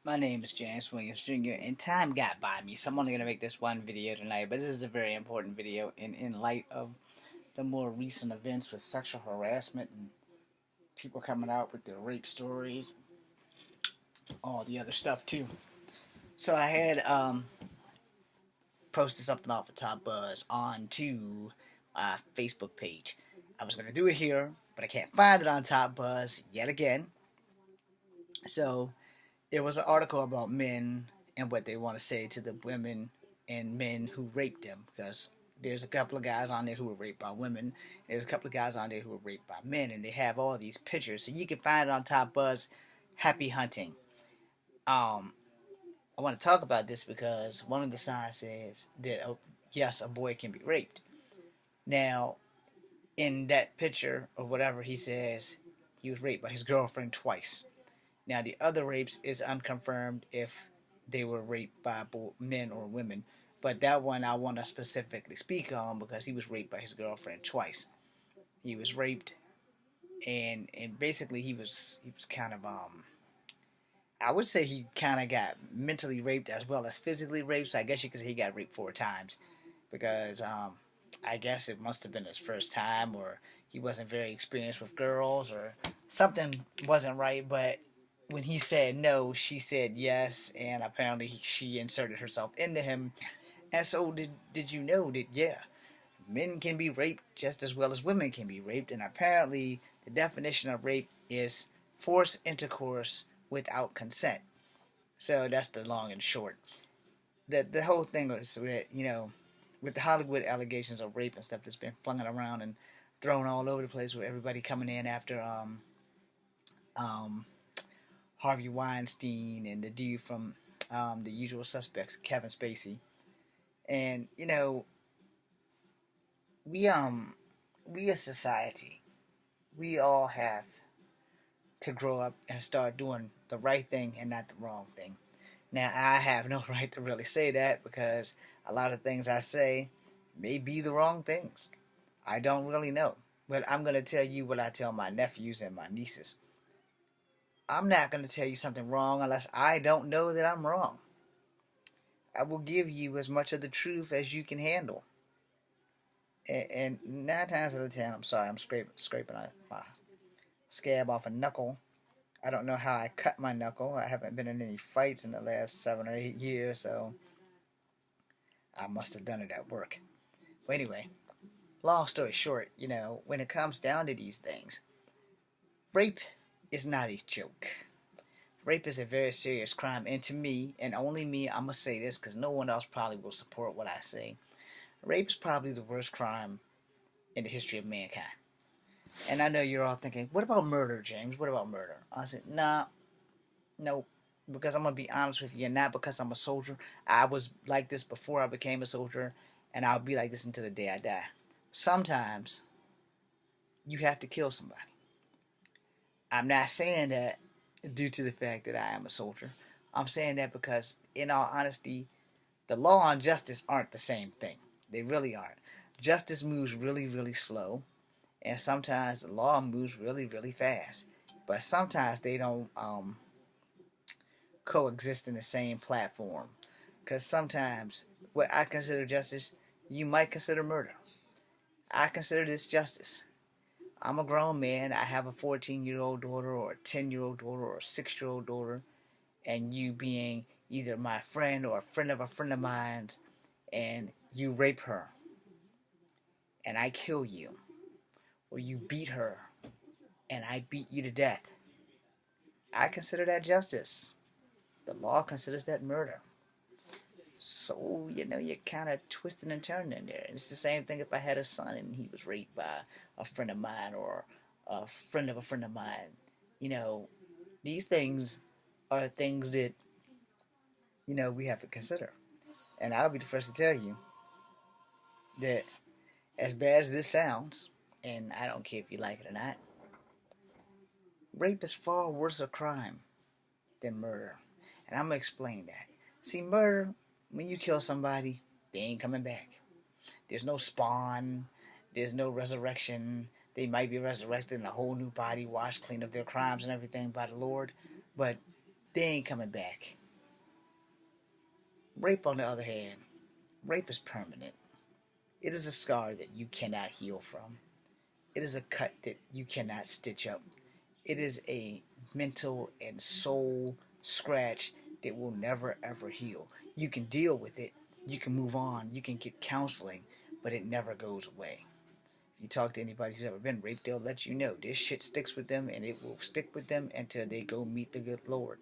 My name is James Williams Jr. and time got by me, so I'm only going to make this one video tonight, but this is a very important video in light of the more recent events with sexual harassment and people coming out with their rape stories, all the other stuff too. So I had posted something off of Topbuzz onto my Facebook page. I was going to do it here, but I can't find it on Topbuzz yet again. So it was an article about men and what they want to say to the women and men who raped them, because there's a couple of guys on there who were raped by women. There's a couple of guys on there who were raped by men, and they have all these pictures, so you can find it on Topbuzz. Happy hunting. I want to talk about this because one of the signs says that yes, a boy can be raped. Now, in that picture or whatever, he says he was raped by his girlfriend twice. Now, the other rapes is unconfirmed if they were raped by men or women. But that one I want to specifically speak on because he was raped by his girlfriend twice. He was raped, and basically he was kind of I would say he kind of got mentally raped as well as physically raped. So I guess you could say he got raped 4 times because I guess it must have been his first time, or he wasn't very experienced with girls, or something wasn't right. But when he said no, she said yes, and apparently she inserted herself into him. And so did you know that, yeah, men can be raped just as well as women can be raped, and apparently the definition of rape is forced intercourse without consent. So that's the long and short. The whole thing was with, with the Hollywood allegations of rape and stuff that's been flung around and thrown all over the place, with everybody coming in after um Harvey Weinstein and the dude from The Usual Suspects, Kevin Spacey. And we we as society, we all have to grow up and start doing the right thing and not the wrong thing. Now, I have no right to really say that because a lot of things I say may be the wrong things. I don't really know. But I'm going to tell you what I tell my nephews and my nieces. I'm not going to tell you something wrong unless I don't know that I'm wrong. I will give you as much of the truth as you can handle. And 9 times out of 10, I'm sorry, I'm scraping my scab off a knuckle. I don't know how I cut my knuckle. I haven't been in any fights in the last 7 or 8 years, so I must have done it at work. But anyway, long story short, when it comes down to these things, rape is not a joke. Rape is a very serious crime, and to me, and only me, I'm going to say this because no one else probably will support what I say. Rape is probably the worst crime in the history of mankind. And I know you're all thinking, what about murder, James? What about murder? I said, nah, no, because I'm going to be honest with you, and not because I'm a soldier. I was like this before I became a soldier, and I'll be like this until the day I die. Sometimes you have to kill somebody. I'm not saying that due to the fact that I am a soldier. I'm saying that because, in all honesty, the law and justice aren't the same thing. They really aren't. Justice moves really, really slow, and sometimes the law moves really, really fast. But sometimes they don't coexist in the same platform. Because sometimes what I consider justice, you might consider murder. I consider this justice. I'm a grown man. I have a 14-year-old daughter, or a 10-year-old daughter, or a 6-year-old daughter, and you being either my friend or a friend of mine, and you rape her, and I kill you, or you beat her, and I beat you to death. I consider that justice. The law considers that murder. So, you're kind of twisting and turning in there. And it's the same thing if I had a son and he was raped by a friend of mine or a friend of mine. These things are things that, we have to consider. And I'll be the first to tell you that as bad as this sounds, and I don't care if you like it or not, rape is far worse a crime than murder. And I'm going to explain that. See, murder, when you kill somebody, they ain't coming back. There's no spawn. There's no resurrection. They might be resurrected in a whole new body, washed clean of their crimes and everything by the Lord. But they ain't coming back. Rape, on the other hand, rape is permanent. It is a scar that you cannot heal from. It is a cut that you cannot stitch up. It is a mental and soul scratch that will never ever heal. You can deal with it, you can move on, you can get counseling, but it never goes away. If you talk to anybody who's ever been raped, they'll let you know this shit sticks with them and it will stick with them until they go meet the good Lord.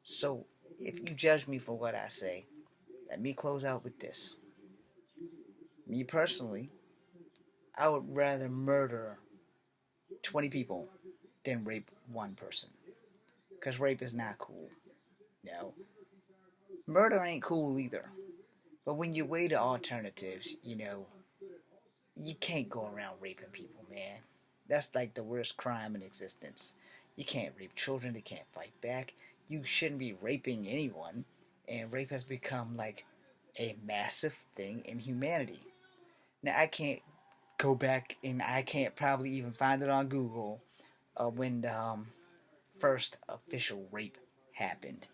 So, if you judge me for what I say, let me close out with this. Me personally, I would rather murder 20 people than rape one person. Because rape is not cool. No. Murder ain't cool either. But when you weigh the alternatives, you can't go around raping people, man. That's like the worst crime in existence. You can't rape children, they can't fight back. You shouldn't be raping anyone. And rape has become like a massive thing in humanity. Now, I can't go back and I can't probably even find it on Google when the first official rape happened.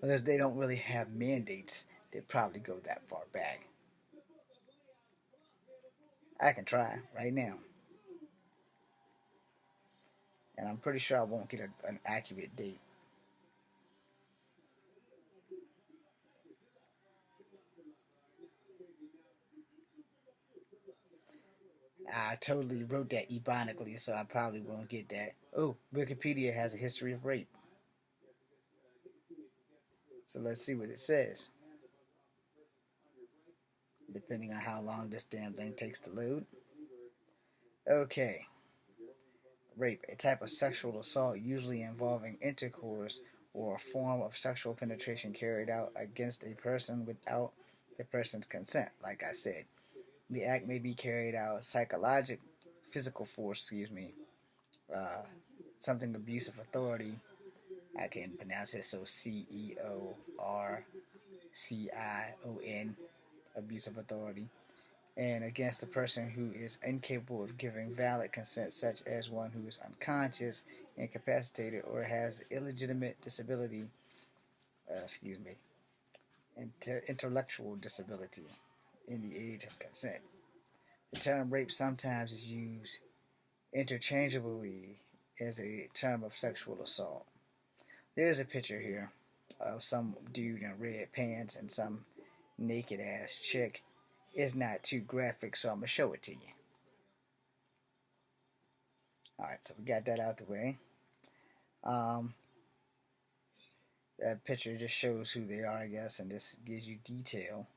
Because they don't really have mandates that probably go that far back. I can try right now. And I'm pretty sure I won't get an accurate date. I totally wrote that ebonically, so I probably won't get that. Oh, Wikipedia has a history of rape. So let's see what it says. Depending on how long this damn thing takes to load. Okay. Rape, a type of sexual assault usually involving intercourse or a form of sexual penetration carried out against a person without the person's consent. Like I said, the act may be carried out physical force, uh, something abuse of authority. I can pronounce it, so CEORCION, abuse of authority, and against a person who is incapable of giving valid consent, such as one who is unconscious, incapacitated, or has illegitimate disability, excuse me, intellectual disability in the age of consent. The term rape sometimes is used interchangeably as a term of sexual assault. There's a picture here of some dude in red pants and some naked ass chick. It's not too graphic, so I'm gonna show it to you. Alright, so we got that out the way. Um, that picture just shows who they are, I guess, and this gives you detail,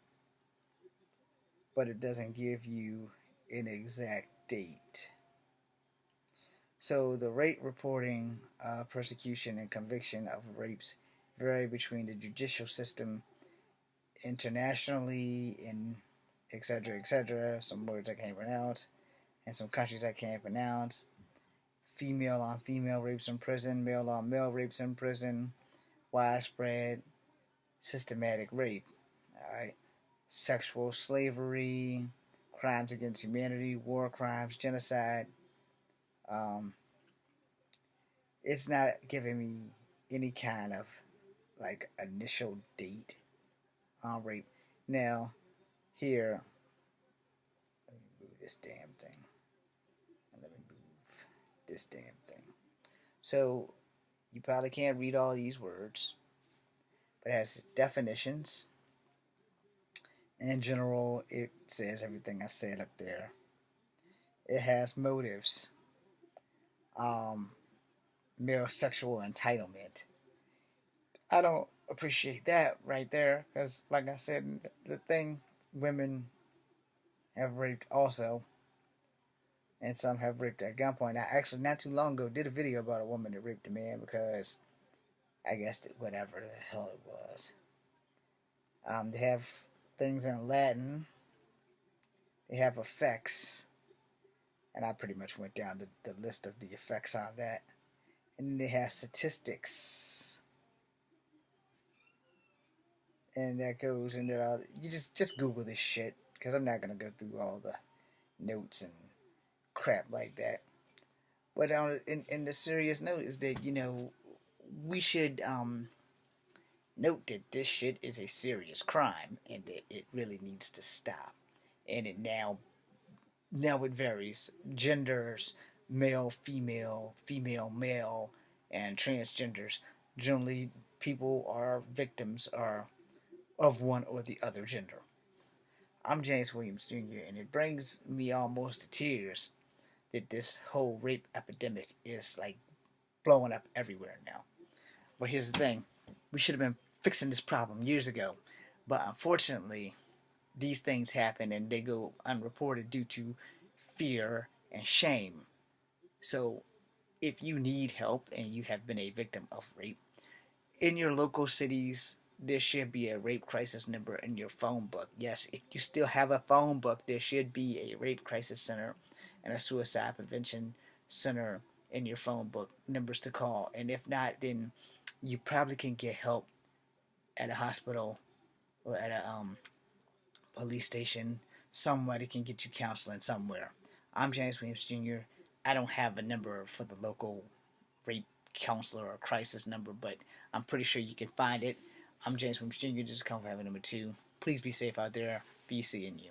but it doesn't give you an exact date. So the rate reporting, persecution, and conviction of rapes vary between the judicial system internationally and etc. Some words I can't pronounce, and some countries I can't pronounce. Female on female rapes in prison, male on male rapes in prison, widespread systematic rape. Alright. Sexual slavery, crimes against humanity, war crimes, genocide. Um, it's not giving me any kind of like initial date on rape. Now, here, let me move this damn thing. Let me move this damn thing. So, you probably can't read all these words, but it has definitions. In general, it says everything I said up there. It has motives. Um, Male sexual entitlement. I don't appreciate that right there because, like I said, the thing women have raped also, and some have raped at gunpoint. I actually, not too long ago, did a video about a woman that raped a man because I guess whatever the hell it was. They have things in Latin. They have effects, and I pretty much went down the list of the effects on that. And then they have statistics, and that goes into you just Google this shit because I'm not gonna go through all the notes and crap like that. But in the serious note is that we should note that this shit is a serious crime and that it really needs to stop. And it now it varies genders, male, female, female, male, and transgenders. Generally, people are victims are of one or the other gender. I'm James Williams Jr., and it brings me almost to tears that this whole rape epidemic is like blowing up everywhere now. But here's the thing, we should have been fixing this problem years ago. But unfortunately, these things happen and they go unreported due to fear and shame. So if you need help and you have been a victim of rape, in your local cities, there should be a rape crisis number in your phone book. Yes, if you still have a phone book, there should be a rape crisis center and a suicide prevention center in your phone book, numbers to call. And if not, then you probably can get help at a hospital or at a police station. Somebody can get you counseling somewhere. I'm James Williams Jr. I don't have a number for the local rape counselor or crisis number, but I'm pretty sure you can find it. I'm James Williams Jr. Just come for having number 2. Please be safe out there. Be seeing you.